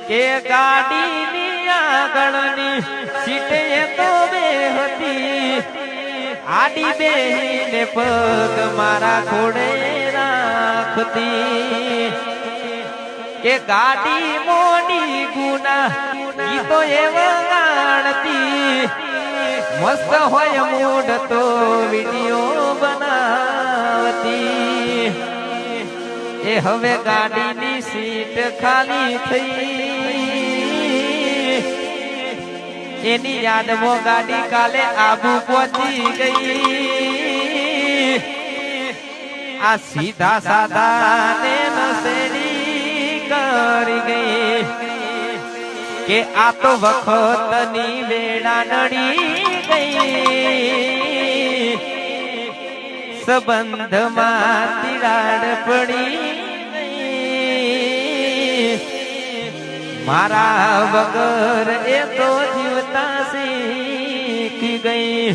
કે ગાડીની આગળની સીટે તો બે હતી, આડી બેહીને પગ મારા ખોડે રાખતી, કે ગાડી મોડી ગુના ગીતો એ વગાડતી, મસ્ત હોય મૂડ તો વિડીયો બનાવતી, એ હવે ગાડીની સીટ ખાલી થઈ, એની યાદમાં ગાડી કાલે આબુ પહોંચી ગઈ, આ સીધા સાધા ને નસેડી કરી ગઈ, કે આ તો વખતની વેળા નડી ગઈ, સંબંધમાં તિરાડ પડી ગઈ, મારા વગર એ તો જીવતા શીખી ગઈ।